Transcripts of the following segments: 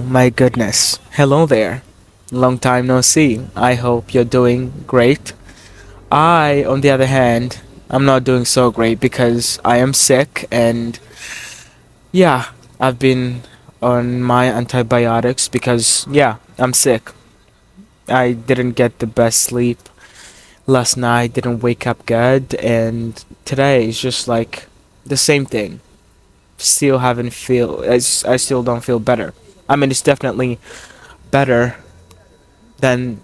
my goodness. Hello there. Long time no see. I hope you're doing great. I, on the other hand, I'm not doing so great because I am sick and yeah, I've been on my antibiotics because I'm sick. I didn't get the best sleep last night, didn't wake up good, and today is just like the same thing. Still haven't feel I still don't feel better. I mean, it's definitely better than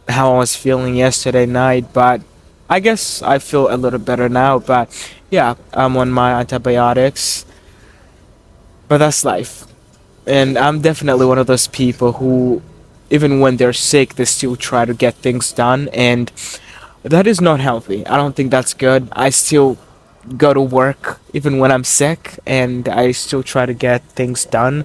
how I was feeling yesterday night, but I guess I feel a little better now. But yeah, I'm on my antibiotics, but that's life. And I'm definitely one of those people who, even when they're sick, they still try to get things done, and that is not healthy. I don't think that's good. I still go to work even when I'm sick, and I still try to get things done,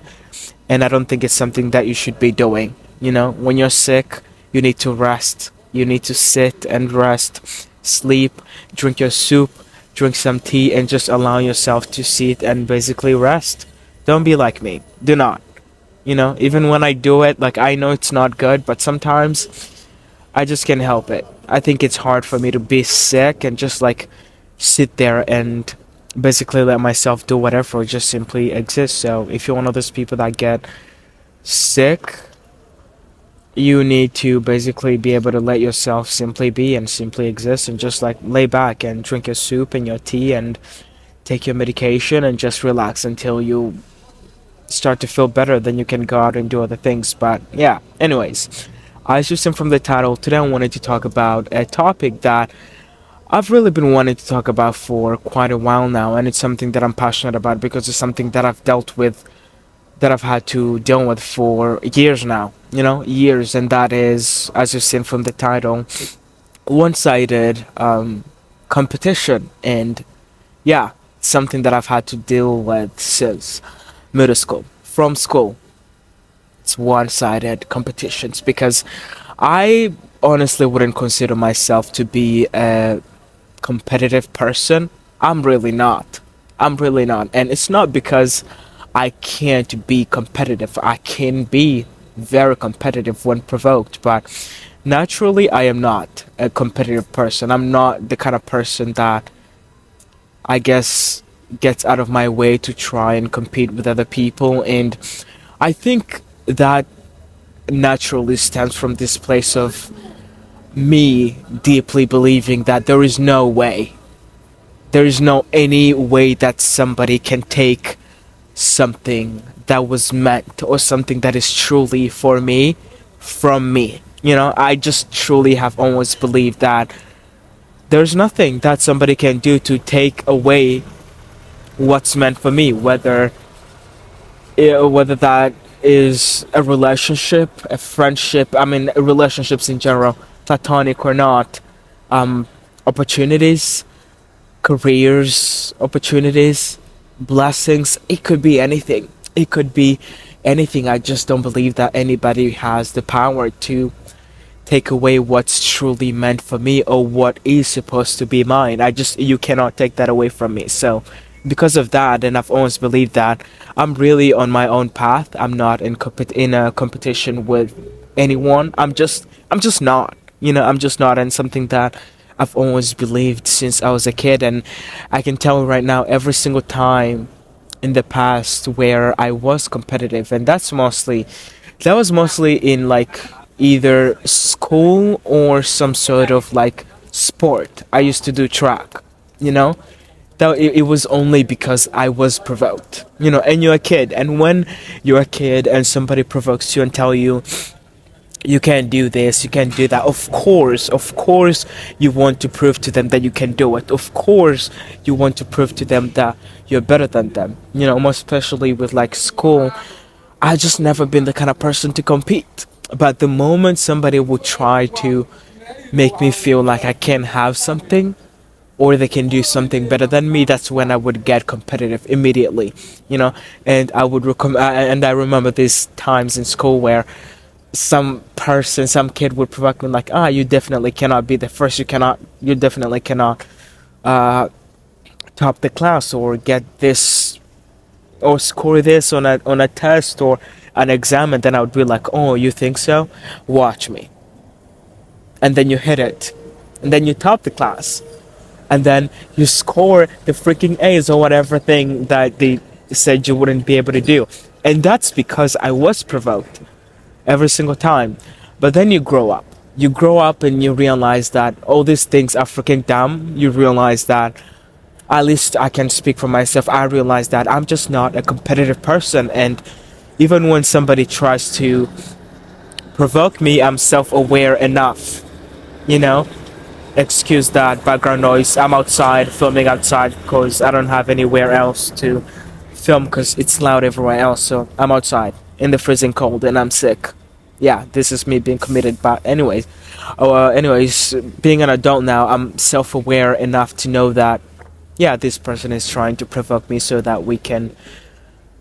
and I don't think it's something that you should be doing. You know, when you're sick, you need to rest. You need to sit and rest, sleep, drink your soup, drink some tea, and just allow yourself to sit and basically rest. Don't be like me. Do not. You know, even when I do it, like I know it's not good, but sometimes I just can't help it. I think it's hard for me to be sick and just like sit there and basically let myself do whatever or just simply exist. So if you're one of those people that get sick, you need to basically be able to let yourself simply be and simply exist and just like lay back and drink your soup and your tea and take your medication and just relax until you start to feel better. Then you can go out and do other things. But yeah, anyways, as you seen from the title, today I wanted to talk about a topic that I've really been wanting to talk about for quite a while now, and it's something that I'm passionate about because it's something that I've dealt with, that I've had to deal with for years now, years, and that is, as you've seen from the title, one-sided competition, and yeah, something that I've had to deal with since middle school, from school. It's one-sided competitions because I honestly wouldn't consider myself to be a competitive person. I'm really not. I'm really not. And it's not because I can't be competitive. I can be very competitive when provoked, but naturally I am not a competitive person. I'm not the kind of person that I guess gets out of my way to try and compete with other people, and I think that naturally stems from this place of me deeply believing that there is no any way that somebody can take something that was meant or something that is truly for me from me. I just truly have always believed that there's nothing that somebody can do to take away what's meant for me, whether that is a relationship, a friendship, I mean relationships in general, platonic or not, um, opportunities, careers, opportunities, blessings. It could be anything. It could be anything. I just don't believe that anybody has the power to take away what's truly meant for me or what is supposed to be mine. You cannot take that away from me. So, because of that, and I've always believed that I'm really on my own path. I'm not in a competition with anyone. I'm just not. I'm just not, and something that I've always believed since I was a kid, and I can tell you right now, every single time in the past where I was competitive, and that was mostly in like either school or some sort of like sport. I used to do track, you know? That it was only because I was provoked, and you're a kid, and when you're a kid and somebody provokes you and tell you you can't do this, you can't do that. Of course, you want to prove to them that you can do it. Of course, you want to prove to them that you're better than them. Most especially with like school. I just never been the kind of person to compete. But the moment somebody would try to make me feel like I can't have something, or they can do something better than me, that's when I would get competitive immediately. And I remember these times in school where some kid would provoke me like, you definitely cannot be the first, you definitely cannot uh top the class or get this or score this on a test or an exam, and then I would be like, oh, you think so? Watch me. And then you hit it. And then you top the class. And then you score the freaking A's or whatever thing that they said you wouldn't be able to do. And that's because I was provoked every single time. But then you grow up. You grow up and you realize that all these things are freaking dumb. You realize that, at least I can speak for myself, I realize that I'm just not a competitive person. And even when somebody tries to provoke me, I'm self-aware enough, you know? Excuse that background noise. I'm outside, filming outside because I don't have anywhere else to film because it's loud everywhere else. So I'm outside in the freezing cold and I'm sick. Yeah, this is me being committed. But anyways, being an adult now, I'm self-aware enough to know that, yeah, this person is trying to provoke me so that we can,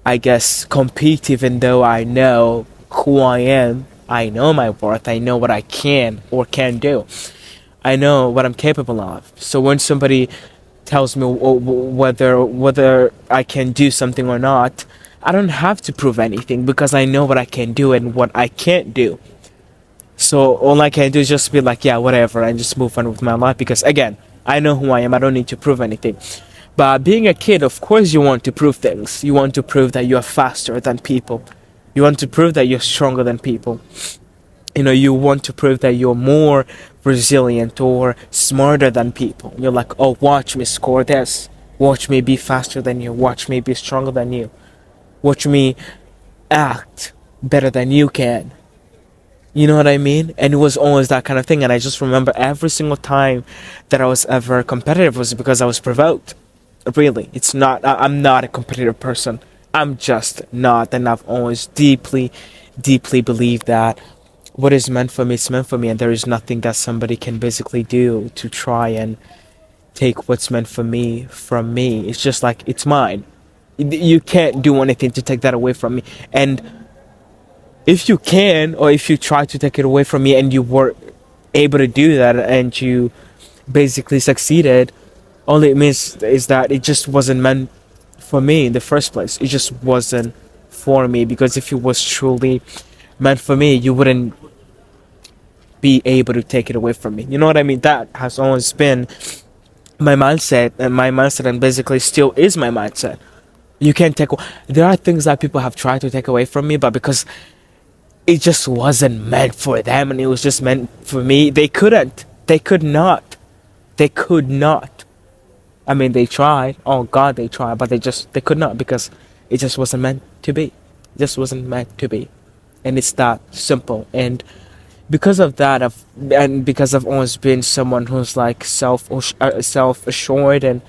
I guess, compete. Even though I know who I am, I know my worth, I know what I can or can do. I know what I'm capable of. So when somebody tells me whether I can do something or not, I don't have to prove anything because I know what I can do and what I can't do. So all I can do is just be like, yeah, whatever, and just move on with my life because again, I know who I am. I don't need to prove anything. But being a kid, of course, you want to prove things. You want to prove that you're faster than people. You want to prove that you're stronger than people. You want to prove that you're more resilient or smarter than people. You're like, oh, watch me score this. Watch me be faster than you. Watch me be stronger than you. Watch me act better than you can. You know what I mean? And it was always that kind of thing. And I just remember every single time that I was ever competitive was because I was provoked. Really, it's not, I'm not a competitive person. I'm just not. And I've always deeply, deeply believed that what is meant for me is meant for me, and there is nothing that somebody can basically do to try and take what's meant for me from me. It's just like, it's mine. You can't do anything to take that away from me. And if you can, or if you try to take it away from me and you were able to do that and you basically succeeded, all it means is that it just wasn't meant for me in the first place. It just wasn't for me, because if it was truly meant for me, you wouldn't be able to take it away from me. You know what I mean? That has always been my mindset, and basically still is my mindset. You can't take. There are things that people have tried to take away from me, but because it just wasn't meant for them, and it was just meant for me, they couldn't. They could not. They could not. I mean, they tried. Oh God, they tried, but they could not, because it just wasn't meant to be. It just wasn't meant to be, and it's that simple. And because of that, because I've always been someone who's like self-assured, and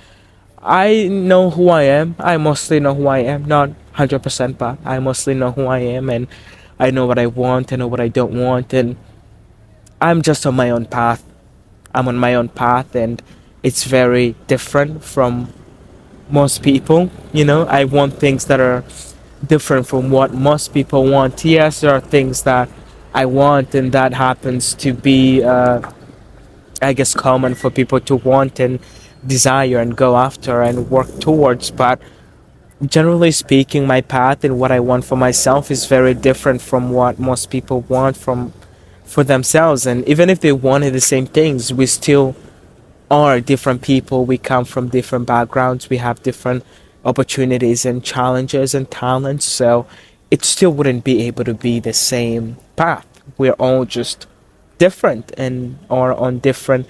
I know who I am. I mostly know who I am, not 100%, but I mostly know who I am, and I know what I want, I know what I don't want, and I'm just on my own path. I'm on my own path, and it's very different from most people. I want things that are different from what most people want. Yes, there are things that I want, and that happens to be, I guess, common for people to want and desire and go after and work towards. But generally speaking, my path and what I want for myself is very different from what most people want for themselves. And even if they wanted the same things, we still are different people. We come from different backgrounds. We have different opportunities and challenges and talents. So it still wouldn't be able to be the same path. We're all just different and are on different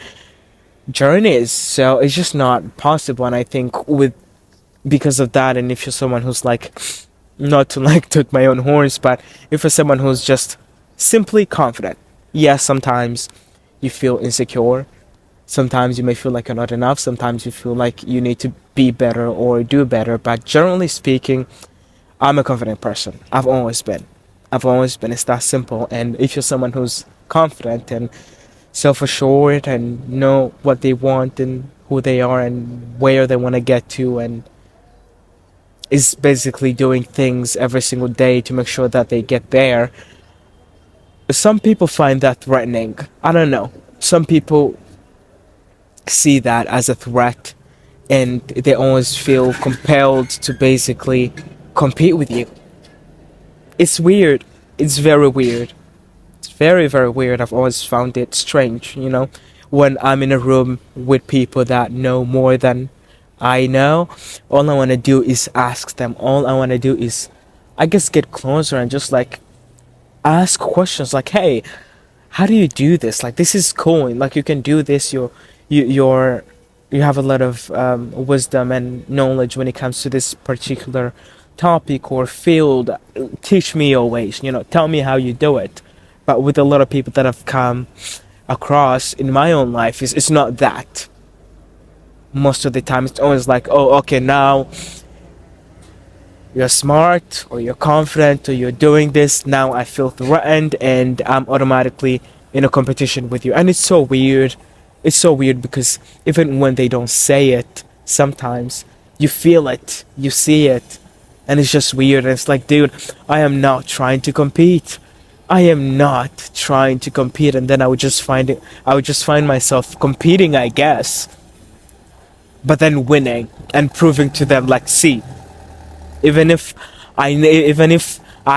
journeys. So it's just not possible. And I think because of that, and if you're someone who's like, not to like toot my own horns, but if you're someone who's just simply confident, yes, sometimes you feel insecure. Sometimes you may feel like you're not enough. Sometimes you feel like you need to be better or do better. But generally speaking, I'm a confident person. I've always been. It's that simple. And if you're someone who's confident and self-assured and know what they want and who they are and where they want to get to, and is basically doing things every single day to make sure that they get there, some people find that threatening. I don't know. Some people see that as a threat, and they always feel compelled to basically compete with you. It's weird. It's very weird. It's very, very weird. I've always found it strange, when I'm in a room with people that know more than I know. All I want to do is ask them. All I want to do is, I guess, get closer and just like ask questions like, hey, how do you do this? Like, this is cool. Like, you can do this. You're, you have a lot of wisdom and knowledge when it comes to this particular topic or field. Teach me your ways. Tell me how you do it. But with a lot of people that have come across in my own life, it's not that. Most of the time, it's always like, oh, okay, now you're smart or you're confident or you're doing this. Now I feel threatened and I'm automatically in a competition with you. And it's so weird. It's so weird because even when they don't say it, sometimes you feel it, you see it, and it's just weird. And it's like, dude, I am not trying to compete. I am not trying to compete. And then I would just find myself competing, I guess, but then winning and proving to them, like, see, even if I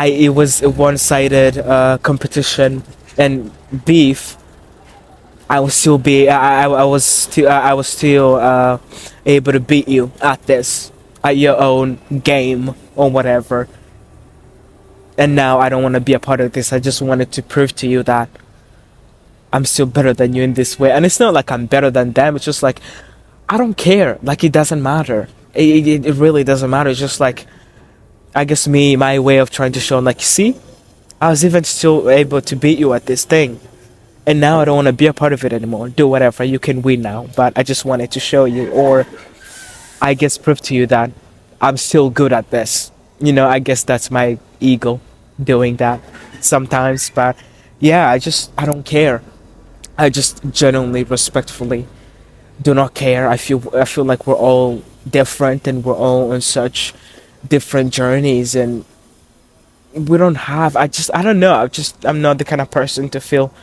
it was a one-sided competition and beef, I was still able to beat you at this, at your own game or whatever. And now I don't want to be a part of this. I just wanted to prove to you that I'm still better than you in this way. And it's not like I'm better than them. It's just like I don't care. Like, it doesn't matter. It really doesn't matter. It's just like, I guess, my way of trying to show, like, see, I was even still able to beat you at this thing. And now I don't want to be a part of it anymore. Do whatever. You can win now. But I just wanted to show you, or I guess prove to you that I'm still good at this. I guess that's my ego doing that sometimes. But yeah, I don't care. I just genuinely, respectfully do not care. I feel like we're all different and we're all on such different journeys, and we don't have I don't know. I'm not the kind of person to feel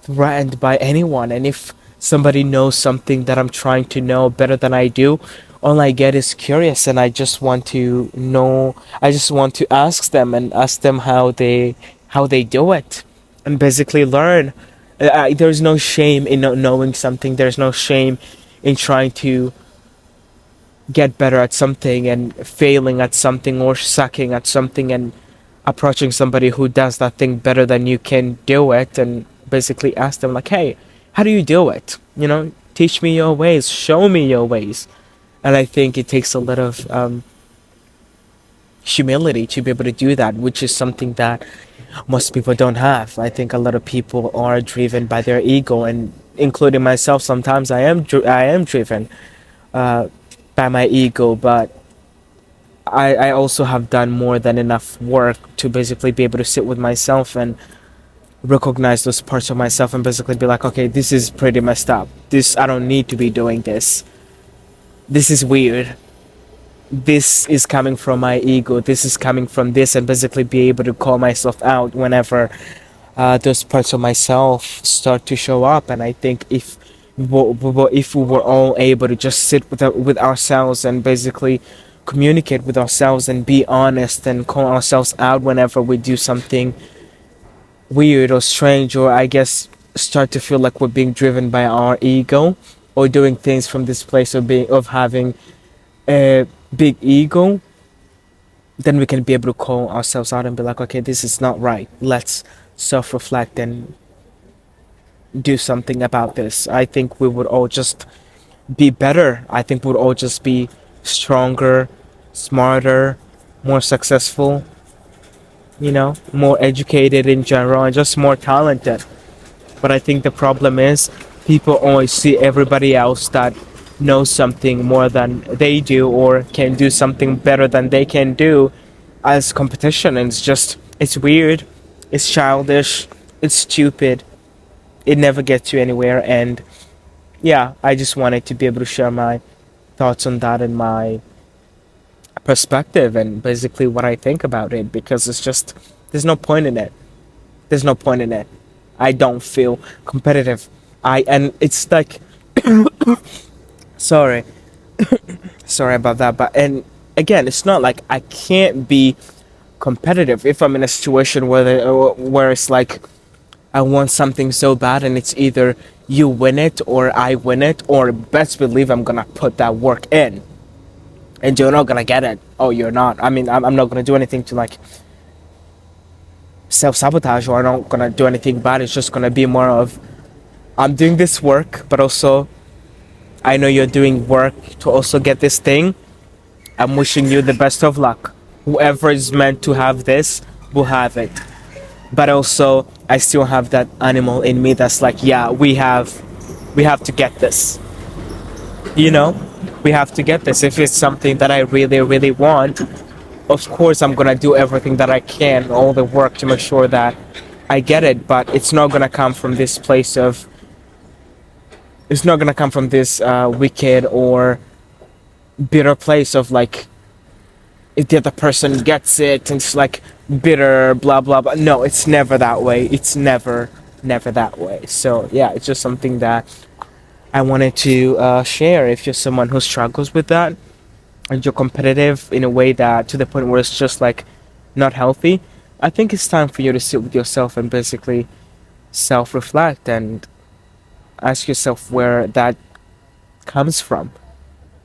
threatened by anyone. And if somebody knows something that I'm trying to know better than I do, all I get is curious, and I just want to know. I just want to ask them and ask them how they do it, and basically learn. There's no shame in not knowing something. There's no shame in trying to get better at something and failing at something or sucking at something and approaching somebody who does that thing better than you can do it, and basically ask them like, hey, how do you do it? Teach me your ways, show me your ways. And I think it takes a lot of humility to be able to do that, which is something that most people don't have. I think a lot of people are driven by their ego, and including myself. Sometimes I am driven uh, by my ego, but I also have done more than enough work to basically be able to sit with myself and recognize those parts of myself and basically be like, okay, this is pretty messed up. I don't need to be doing this. This is weird. This is coming from my ego. This is coming from this, and basically be able to call myself out whenever those parts of myself start to show up. And I think if we were all able to just sit with ourselves and basically communicate with ourselves and be honest and call ourselves out whenever we do something weird or strange, or I guess start to feel like we're being driven by our ego, or doing things from this place of having a big ego, then we can be able to call ourselves out and be like, okay, this is not right. Let's self-reflect and do something about this. I think we would all just be better. I think we'd all just be stronger, smarter, more successful, more educated in general, and just more talented. But I think the problem is people always see everybody else that knows something more than they do or can do something better than they can do as competition. And it's weird, it's childish, it's stupid, it never gets you anywhere. And yeah, I just wanted to be able to share my thoughts on that and my perspective and basically what I think about it, because there's no point in it. There's no point in it. I don't feel competitive. And it's like, sorry, sorry about that. But, and again, it's not like I can't be competitive. If I'm in a situation where it's like I want something so bad and it's either you win it or I win it, or best believe I'm gonna put that work in and you're not gonna get it. Oh, you're not. I mean, I'm not gonna do anything to like self sabotage, or I'm not gonna do anything bad. It's just gonna be more of I'm doing this work, but also I know you're doing work to also get this thing. I'm wishing you the best of luck. Whoever is meant to have this will have it. But also, I still have that animal in me that's like, yeah, we have to get this. You know, we have to get this. If it's something that I really, really want, of course, I'm gonna do everything that I can, all the work to make sure that I get it. But it's not gonna come from this place of. It's not gonna come from this wicked or bitter place of like if the other person gets it and it's like bitter blah blah blah. No, it's never that way. It's never that way. So yeah, it's just something that I wanted to share. If you're someone who struggles with that and you're competitive in a way that to the point where it's just like not healthy, I think it's time for you to sit with yourself and basically self-reflect and ask yourself where that comes from.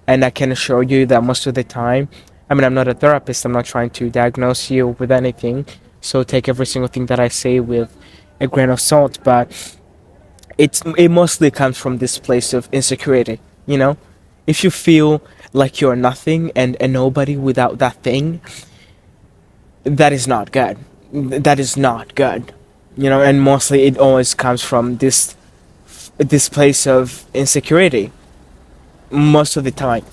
And I can assure you that most of the time, I mean, I'm not a therapist, I'm not trying to diagnose you with anything, so take every single thing that I say with a grain of salt, but it mostly comes from this place of insecurity, you know? If you feel like you're nothing and a nobody without that thing, that is not good. That is not good. You know, and mostly it always comes from this place of insecurity most of the time.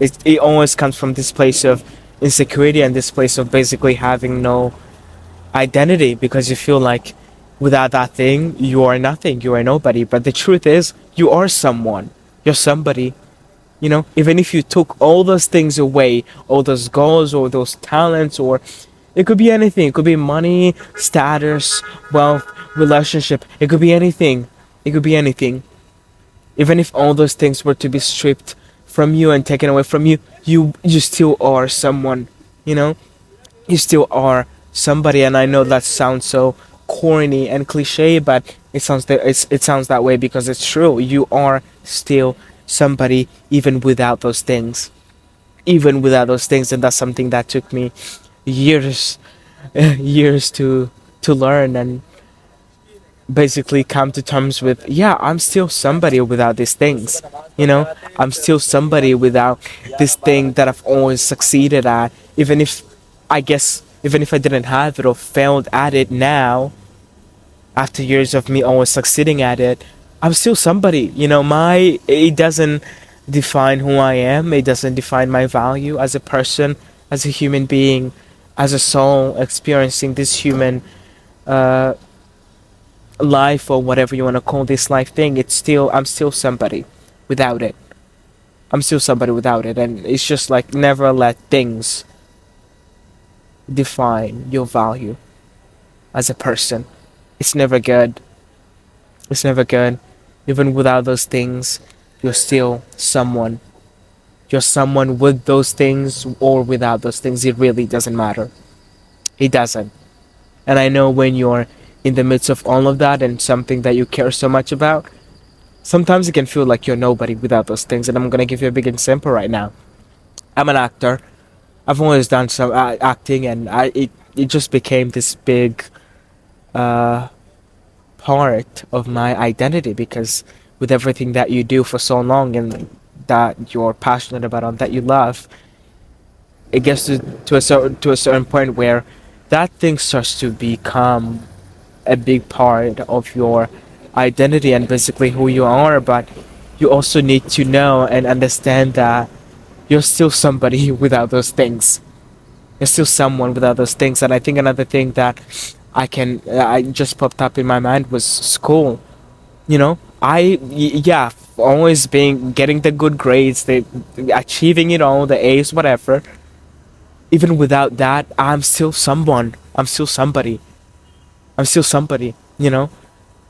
It always comes from this place of insecurity and this place of basically having no identity because you feel like without that thing you are nothing, you are nobody. But the truth is you are someone, you're somebody. You know, even if you took all those things away, all those goals or those talents, or it could be anything, it could be money, status, wealth, relationship, it could be anything, it could be anything. Even if all those things were to be stripped from you and taken away from you, you still are someone, you know? You still are somebody. And I know that sounds so corny and cliche, but it sounds that way because it's true. You are still somebody even without those things. Even without those things, and that's something that took me years years to learn and basically come to terms with. Yeah, I'm still somebody without these things, you know. I'm still somebody without this thing that I've always succeeded at, even if I guess even if I didn't have it or failed at it now, after years of me always succeeding at it, I'm still somebody, you know. My It doesn't define who I am, it doesn't define my value as a person, as a human being, as a soul experiencing this human uh life, or whatever you want to call this life thing. I'm still somebody without it. I'm still somebody without it. And it's just like never let things define your value as a person. It's never good. It's never good. Even without those things, you're still someone. You're someone with those things or without those things. It really doesn't matter. It doesn't. And I know when you're in the midst of all of that and something that you care so much about, sometimes it can feel like you're nobody without those things. And I'm gonna give you a big example right now. I'm an actor. I've always done some acting, and it just became this big uh, part of my identity because with everything that you do for so long and that you're passionate about and that you love, it gets to a certain point where that thing starts to become a big part of your identity and basically who you are. But you also need to know and understand that you're still somebody without those things. You're still someone without those things. And I think another thing that I just popped up in my mind was school. You know, yeah, always being getting the good grades, the achieving it all, the A's, whatever. Even without that, I'm still someone. I'm still somebody. I'm still somebody. You know,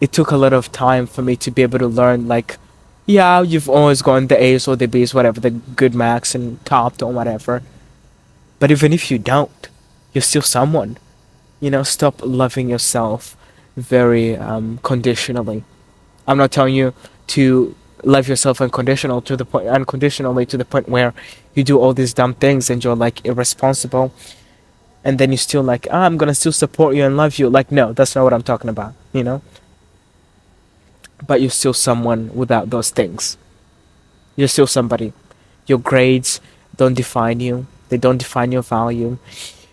it took a lot of time for me to be able to learn. Like, yeah, you've always gotten the A's or the B's, whatever, the good marks and topped or whatever. But even if you don't, You're still someone. Stop loving yourself very conditionally. I'm not telling you to love yourself unconditionally to the point where you do all these dumb things and you're like irresponsible, and then you still like, I'm gonna still support you and love you. Like, no, that's not what I'm talking about. But you're still someone without those things. You're still somebody. Your grades don't define you. They don't define your value.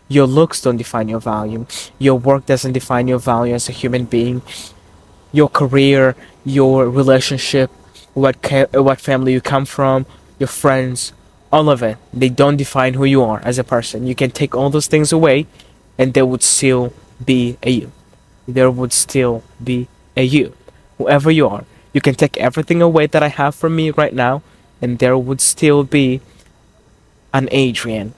Your looks don't define your value. Your work doesn't define your value as a human being. Your career, your relationship, what family you come from, your friends, all of it. They don't define who you are as a person. You can take all those things away, and there would still be a you. There would still be a you, whoever you are. You can take everything away that I have from me right now, and there would still be an Adrian,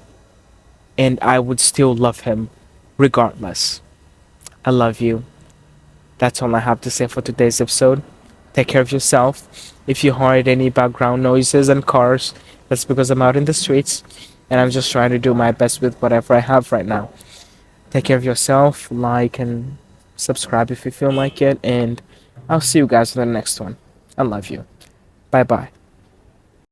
and I would still love him regardless. I love you. That's all I have to say for today's episode. Take care of yourself. If you heard any background noises and cars, that's because I'm out in the streets and I'm just trying to do my best with whatever I have right now. Take care of yourself, like and subscribe if you feel like it, and I'll see you guys in the next one. I love you. Bye bye.